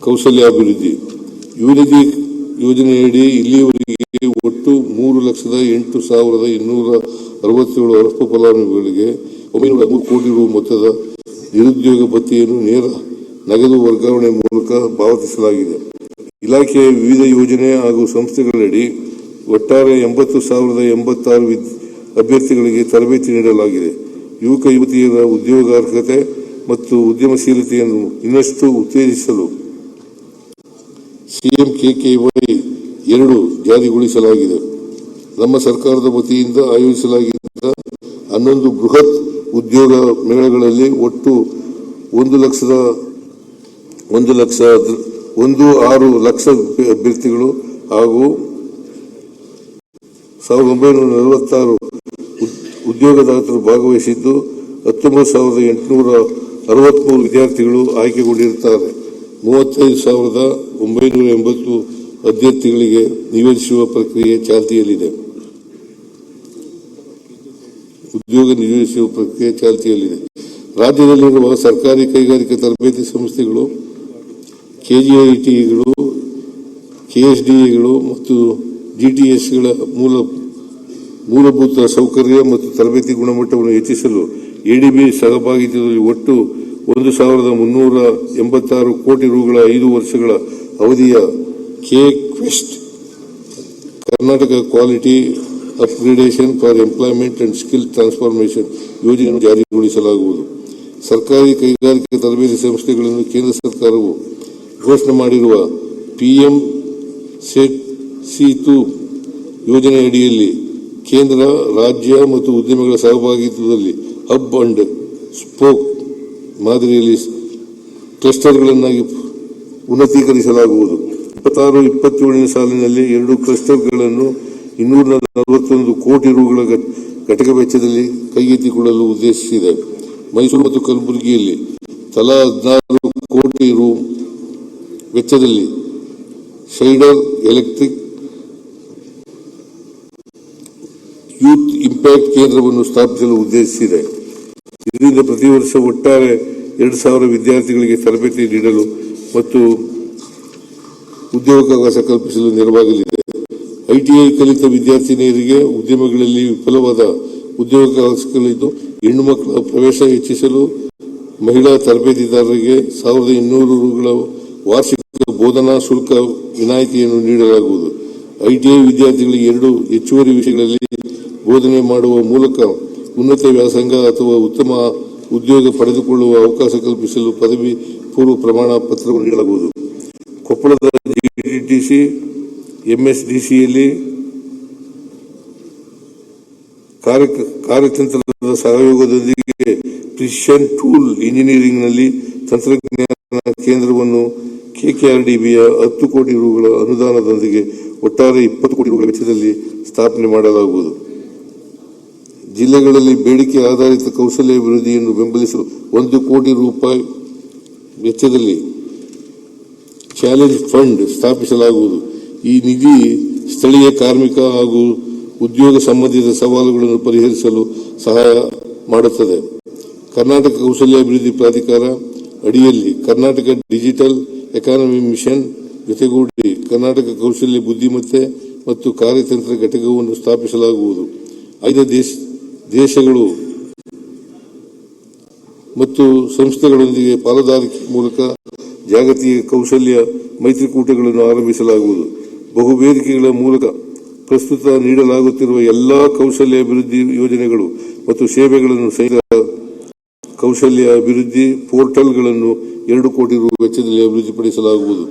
ಕೌಶಲ್ಯಾಭಿವೃದ್ಧಿ ಯುವನಿಧಿ ಯೋಜನೆಯಡಿ ಇಲ್ಲಿಯವರೆಗೆ ಒಟ್ಟು 3,08,267 ಅರ್ಹ ಫಲಾನುಭವಿಗಳಿಗೆ 903 ಕೋಟಿ ರು ಮೊತ್ತದ ನಿರುದ್ಯೋಗ ಭತ್ಯೆಯನ್ನು ನೇರ ನಗದು ವರ್ಗಾವಣೆ ಮೂಲಕ ಪಾವತಿಸಲಾಗಿದೆ. ಇಲಾಖೆಯ ವಿವಿಧ ಯೋಜನೆ ಹಾಗೂ ಸಂಸ್ಥೆಗಳಡಿ ಒಟ್ಟಾರೆ 80,086 ಅಭ್ಯರ್ಥಿಗಳಿಗೆ ತರಬೇತಿ ನೀಡಲಾಗಿದೆ. ಯುವಕ ಯುವತಿಯರ ಉದ್ಯೋಗಾರ್ಹತೆ ಮತ್ತು ಉದ್ಯಮಶೀಲತೆಯನ್ನು ಇನ್ನಷ್ಟು ಉತ್ತೇಜಿಸಲು ಸಿಎಂ KKY 2 ಜಾರಿಗೊಳಿಸಲಾಗಿದೆ. ನಮ್ಮ ಸರ್ಕಾರದ ವತಿಯಿಂದ ಆಯೋಜಿಸಲಾಗಿದ್ದ 11 ಬೃಹತ್ ಉದ್ಯೋಗ ಮೇಳಗಳಲ್ಲಿ ಒಟ್ಟು 1,16 ಲಕ್ಷ ಅಭ್ಯರ್ಥಿಗಳು ಹಾಗೂ 1,946 ಉದ್ಯೋಗದಾತರು ಭಾಗವಹಿಸಿದ್ದು 19,863 ವಿದ್ಯಾರ್ಥಿಗಳು ಆಯ್ಕೆಗೊಂಡಿರುತ್ತಾರೆ. 35,980 ಅಭ್ಯರ್ಥಿಗಳಿಗೆ ನಿಯೋಜಿಸುವ ಪ್ರಕ್ರಿಯೆ ಚಾಲ್ತಿಯಲ್ಲಿದೆ. ರಾಜ್ಯದಲ್ಲಿರುವ ಸರ್ಕಾರಿ ಕೈಗಾರಿಕಾ ತರಬೇತಿ ಸಂಸ್ಥೆಗಳು, KGITಗಳು, KSDAಗಳು ಮತ್ತು GTSಗಳ ಮೂಲಭೂತ ಸೌಕರ್ಯ ಮತ್ತು ತರಬೇತಿ ಗುಣಮಟ್ಟವನ್ನು ಹೆಚ್ಚಿಸಲು ADB ಸಹಭಾಗಿತ್ವದಲ್ಲಿ ಒಟ್ಟು 1,386 ಕೋಟಿ ರುಗಳ 5 ವರ್ಷಗಳ ಅವಧಿಯ KQuest Karnataka quality upgradation for employment and skill transformation ಯೋಜನೆಯನ್ನು ಜಾರಿಗೊಳಿಸಲಾಗುವುದು. ಸರ್ಕಾರಿ ಕೈಗಾರಿಕಾ ತರಬೇತಿ ಸಂಸ್ಥೆಗಳನ್ನು ಕೇಂದ್ರ ಸರ್ಕಾರವು ಘೋಷಣೆ ಮಾಡಿರುವ PM ಸೇತು ಯೋಜನೆಯಡಿಯಲ್ಲಿ ಕೇಂದ್ರ, ರಾಜ್ಯ ಮತ್ತು ಉದ್ಯಮಿಗಳ ಸಹಭಾಗಿತ್ವದಲ್ಲಿ ಹಬ್ ಅಂಡ್ ಸ್ಪೋಕ್ ಮಾದರಿಯಲ್ಲಿ ಕ್ಲಸ್ಟರ್ಗಳನ್ನಾಗಿ ಉನ್ನತೀಕರಿಸಲಾಗುವುದು. 26-27 ಸಾಲಿನಲ್ಲಿ 2 ಕ್ಲಸ್ಟರ್ಗಳನ್ನು 241 ಕೋಟಿ ರುಗಳ ಘಟಕ ವೆಚ್ಚದಲ್ಲಿ ಕೈಗೆತ್ತಿಕೊಳ್ಳಲು ಉದ್ದೇಶಿಸಿದೆ. ಮೈಸೂರು ಮತ್ತು ಕಲಬುರಗಿಯಲ್ಲಿ ತಲಾ 16 ಕೋಟಿ ರು ವೆಚ್ಚದಲ್ಲಿ ಶೈಡರ್ ಎಲೆಕ್ಟ್ರಿಕ್ ಯೂತ್ ಇಂಪ್ಯಾಕ್ಟ್ ಕೇಂದ್ರವನ್ನು ಸ್ಥಾಪಿಸಲು ಉದ್ದೇಶಿಸಿದೆ. ಇದರಿಂದ ಪ್ರತಿ ವರ್ಷ ಒಟ್ಟಾರೆ 2,000 ವಿದ್ಯಾರ್ಥಿಗಳಿಗೆ ತರಬೇತಿ ನೀಡಲು ಮತ್ತು ಉದ್ಯೋಗಾವಕಾಶ ಕಲ್ಪಿಸಲು ನೆರವಾಗಲಿದೆ. ITI ಕಲಿತ ವಿದ್ಯಾರ್ಥಿನಿಯರಿಗೆ ಉದ್ಯಮಗಳಲ್ಲಿ ವಿಫಲವಾದ ಉದ್ಯೋಗಾವಕಾಶಗಳಿದ್ದು ಹೆಣ್ಣು ಮಕ್ಕಳ ಪ್ರವೇಶ ಹೆಚ್ಚಿಸಲು ಮಹಿಳಾ ತರಬೇತಿದಾರರಿಗೆ 1,200 ರುಗಳ ವಾರ್ಷಿಕ ಬೋಧನಾ ಶುಲ್ಕ ವಿನಾಯಿತಿಯನ್ನು ನೀಡಲಾಗುವುದು. ITI ವಿದ್ಯಾರ್ಥಿಗಳಿಗೆ 2 ಹೆಚ್ಚುವರಿ ವಿಷಯಗಳಲ್ಲಿ ಬೋಧನೆ ಮಾಡುವ ಮೂಲಕ ಉನ್ನತ ವ್ಯಾಸಂಗ ಅಥವಾ ಉತ್ತಮ ಉದ್ಯೋಗ ಪಡೆದುಕೊಳ್ಳುವ ಅವಕಾಶ ಕಲ್ಪಿಸಲು ಪದವಿ ಪೂರ್ವ ಪ್ರಮಾಣ ಪತ್ರವನ್ನು ನೀಡಲಾಗುವುದು. ಕೊಪ್ಪಳದ GTTC MSDCಯಲ್ಲಿ ಕಾರ್ಯತಂತ್ರದ ಸಹಯೋಗದೊಂದಿಗೆ ಪ್ರಿಸಿಷನ್ ಟೂಲ್ ಇಂಜಿನಿಯರಿಂಗ್ನಲ್ಲಿ ತಂತ್ರಜ್ಞಾನ ಕೇಂದ್ರವನ್ನು KKRDBಯ 10 ಕೋಟಿ ರುಗಳ ಅನುದಾನದೊಂದಿಗೆ ಒಟ್ಟಾರೆ 20 ಕೋಟಿ ರುಗಳ ವೆಚ್ಚದಲ್ಲಿ ಸ್ಥಾಪನೆ ಮಾಡಲಾಗುವುದು. ಜಿಲ್ಲೆಗಳಲ್ಲಿ ಬೇಡಿಕೆ ಆಧಾರಿತ ಕೌಶಲ್ಯ ಅಭಿವೃದ್ಧಿಯನ್ನು ಬೆಂಬಲಿಸಲು 1 ಕೋಟಿ ರೂಪಾಯಿ ವೆಚ್ಚದಲ್ಲಿ ಚಾಲೆಂಜ್ ಫಂಡ್ ಸ್ಥಾಪಿಸಲಾಗುವುದು. ಈ ನಿಧಿ ಸ್ಥಳೀಯ ಕಾರ್ಮಿಕ ಹಾಗೂ ಉದ್ಯೋಗ ಸಂಬಂಧಿತ ಸವಾಲುಗಳನ್ನು ಪರಿಹರಿಸಲು ಸಹಾಯ ಮಾಡುತ್ತದೆ. ಕರ್ನಾಟಕ ಕೌಶಲ್ಯಾಭಿವೃದ್ಧಿ ಪ್ರಾಧಿಕಾರ ಅಡಿಯಲ್ಲಿ ಕರ್ನಾಟಕ ಡಿಜಿಟಲ್ ಎಕಾನಮಿ ಮಿಷನ್ ಜೊತೆಗೂಡಿ ಕರ್ನಾಟಕ ಕೌಶಲ್ಯ ಬುದ್ಧಿಮತ್ತೆ ಮತ್ತು ಕಾರ್ಯತಂತ್ರ ಘಟಕವನ್ನು ಸ್ಥಾಪಿಸಲಾಗುವುದು. 5 ದೇಶಗಳು ಮತ್ತು ಸಂಸ್ಥೆಗಳೊಂದಿಗೆ ಪಾಲುದಾರಿಕೆ ಮೂಲಕ ಜಾಗತಿಕ ಕೌಶಲ್ಯ ಮೈತ್ರಿಕೂಟಗಳನ್ನು ಆರಂಭಿಸಲಾಗುವುದು. ಬಹುವೇದಿಕೆಗಳ ಮೂಲಕ ಪ್ರಸ್ತುತ ನೀಡಲಾಗುತ್ತಿರುವ ಎಲ್ಲಾ ಕೌಶಲ್ಯ ಅಭಿವೃದ್ಧಿ ಯೋಜನೆಗಳು ಮತ್ತು ಸೇವೆಗಳನ್ನು ಸಹಿತ ಕೌಶಲ್ಯ ಅಭಿವೃದ್ಧಿ ಪೋರ್ಟಲ್ಗಳನ್ನು 2 ಕೋಟಿ ರು ವೆಚ್ಚದಲ್ಲಿ ಅಭಿವೃದ್ಧಿಪಡಿಸಲಾಗುವುದು.